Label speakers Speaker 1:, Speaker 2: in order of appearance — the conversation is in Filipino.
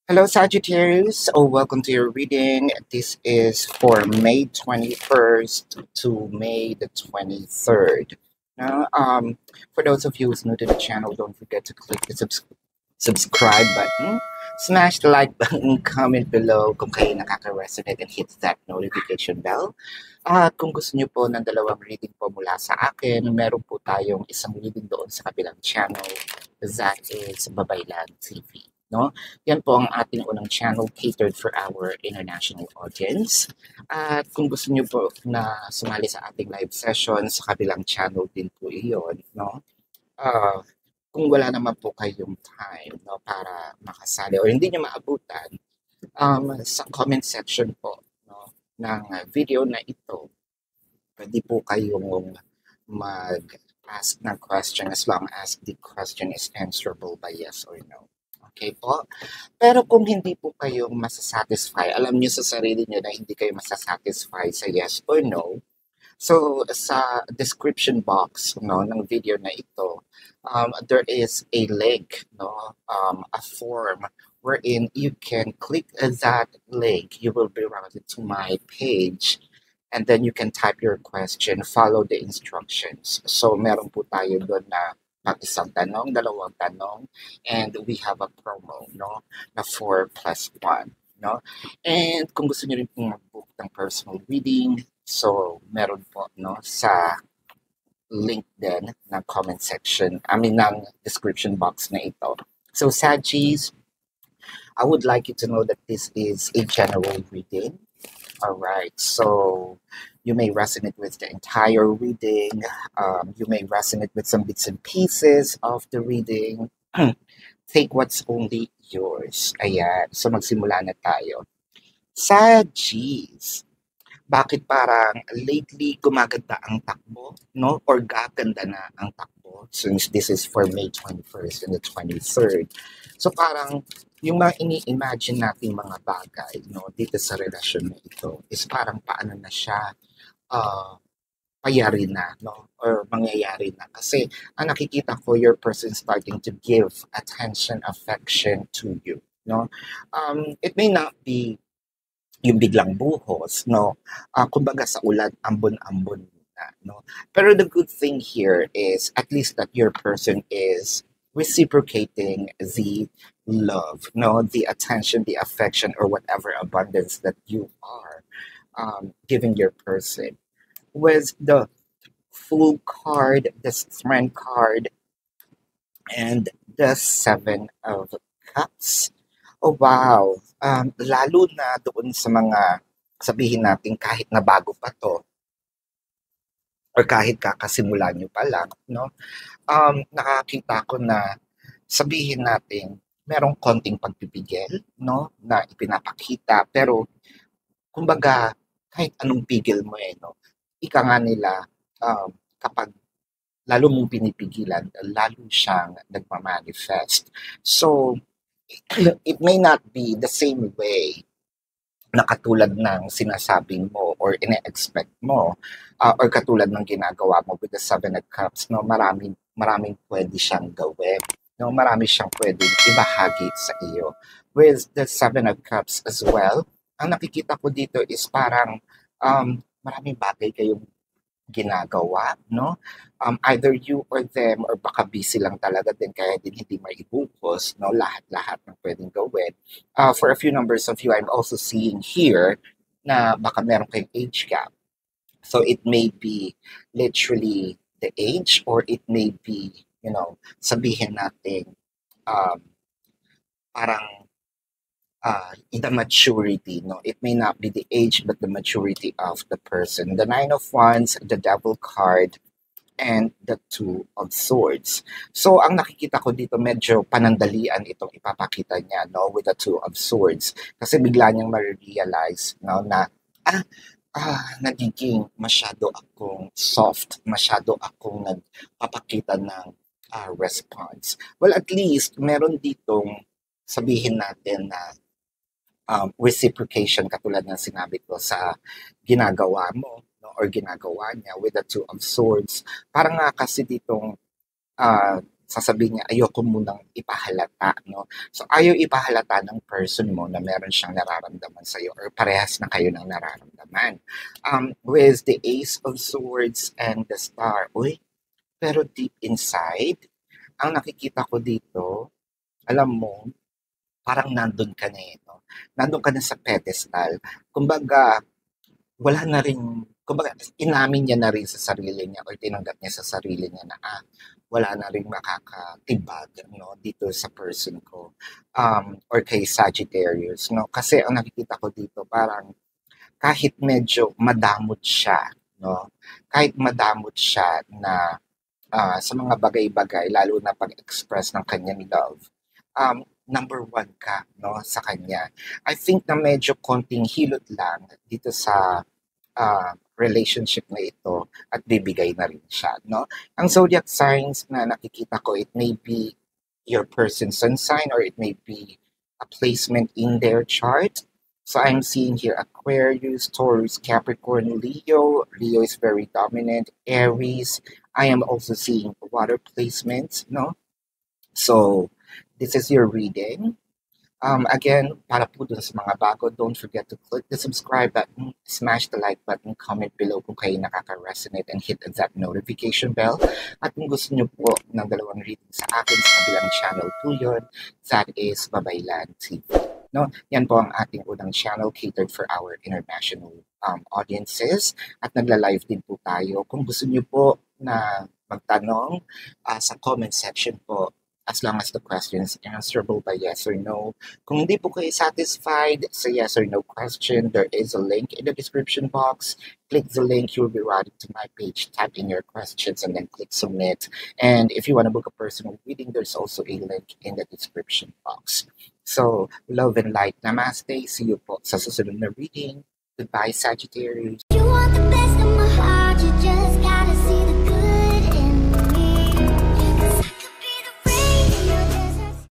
Speaker 1: Hello, Sagittarius. Welcome to your reading. This is for May 21st to May the 23rd. Now, for those of you who's new to the channel, don't forget to click the subscribe button, smash the like button, comment below kung kayo nakaka-resonate and hit that notification bell. At kung gusto niyo po ng dalawang reading po mula sa akin, meron po tayong isang reading doon sa kabilang channel, that is Babaylan TV. No? Yan po ang ating unang channel catered for our international audience. At kung gusto niyo po na sumali sa ating live session, sa kabilang channel din po iyon. No? Ah, kung wala naman po kayong time no, para makasali or hindi nyo maabutan, sa comment section po no, ng video na ito, pwede po kayong mag-ask ng question as long as the question is answerable by yes or no. Okay po? Pero kung hindi po kayo masasatisfy, alam niyo sa sarili niyo na hindi kayo masasatisfy sa yes or no, so sa description box no, ng video na ito, there is a link, no, a form wherein you can click that link. You will be routed to my page and then you can type your question, follow the instructions. So meron po tayo doon na isang tanong, dalawang tanong, and we have a promo, no, na 4 plus 1, no? And kung gusto niyo rin pong mag-book ng personal reading, so meron po, no, sa link din ng comment section, ng description box na ito. So Sagis, I would like you to know that this is a general reading. All right, so you may resonate with the entire reading. You may resonate with some bits and pieces of the reading. Take what's only yours. Ayan, so magsimula na tayo. Sagis, bakit parang lately gumaganda ang takbo, no? Or gaganda na ang takbo since this is for May 21st and the 23rd. So parang yung mga ini-imagine nating mga bagay, no, dito sa relasyon na ito is parang paano na siya payari na, no, or mangyayari na. Kasi ang nakikita ko, your person starting to give attention, affection to you, no. It may not be yung biglang buhos, no. Kumbaga sa ulan, ambon-ambon na, no. Pero the good thing here is at least that your person is reciprocating the love, no, the attention, the affection, or whatever abundance that you are giving your person. With the Fool card, the Strength card, and the Seven of Cups. Oh wow! Lalo na doon sa mga, sabihin natin kahit na bago pa to, or kahit kakasimula nyo pa lang, no? Nakakita ko na sabihin natin merong konting pagpipigil, no, na ipinapakita, pero kumbaga kahit anong pigil mo no, ika nga nila, kapag lalo mong pinipigilan, lalo siyang nagmamanifest. So it may not be the same way na katulad ng sinasabing mo or ine-expect mo, or katulad ng ginagawa mo with the Seven of Cups, no, maraming pwede siyang gawin, no, marami siyang pwedeng ibahagi sa iyo. With the Seven of Cups as well, ang nakikita ko dito is parang maraming bagay kayong ginagawa, no? Either you or them, or baka busy lang talaga din kaya din hindi maibuhos, no? Lahat-lahat ng pwedeng gawin. For a few numbers of you, I'm also seeing here na baka meron kayong age gap. So it may be literally the age, or it may be, sabihin natin, parang the maturity, no? It may not be the age, but the maturity of the person. The Nine of Wands, the Devil card, and the Two of Swords. So, ang nakikita ko dito, medyo panandalian itong ipapakita niya, no? With the Two of Swords. Kasi bigla niyang ma-realize, no? Na, nagiging masyado akong soft, masyado akong nagpapakita ng response. Well, at least, meron ditong sabihin natin na reciprocation, katulad ng sinabi ko sa ginagawa mo, or ginagawa niya with the Two of Swords. Parang nga kasi ditong sasabihin niya, ayoko munang ipahalata, no? So, ayaw ipahalata ng person mo na meron siyang nararamdaman sa'yo or parehas na kayo ng nararamdaman. With the Ace of Swords and the Star, uy, pero deep inside, ang nakikita ko dito, alam mo, parang nandun ka na eh, no? Nandun ka na sa pedestal. Kumbaga, wala na rin, kumbaga, inamin niya na rin sa sarili niya or tinanggap niya sa sarili niya na, wala na rin makakatibag, no, dito sa person ko, or kay Sagittarius, no? Kasi ang nakikita ko dito, parang kahit medyo madamot siya, no? Kahit madamot siya na sa mga bagay-bagay, lalo na pag-express ng kanyang love, number one ka, no, sa kanya. I think na medyo konting hilot lang dito sa relationship na ito at bibigay na rin siya, no? Ang zodiac signs na nakikita ko, it may be your person's sun sign or it may be a placement in their chart. So I'm seeing here Aquarius, Taurus, Capricorn, Leo. Leo is very dominant. Aries. I am also seeing water placements, no? So this is your reading. Again, para po dun sa mga bago, don't forget to click the subscribe button, smash the like button, comment below kung kayo nakaka-resonate, and hit that notification bell. At kung gusto nyo po ng dalawang reading sa akin sa kabilang channel po yun, that is Babaylan TV. No? Yan po ang ating unang channel catered for our international audiences. At nagla-live din po tayo. Kung gusto nyo po na magtanong sa comment section po, as long as the question is answerable by yes or no. Kung hindi po kayo satisfied sa yes or no question, there is a link in the description box. Click the link, you'll be routed to my page, type in your questions, and then click submit. And if you want to book a personal reading, there's also a link in the description box. So, love and light. Namaste. See you po sa susunod na reading. Goodbye, Sagittarius.
Speaker 2: You want the best of my heart.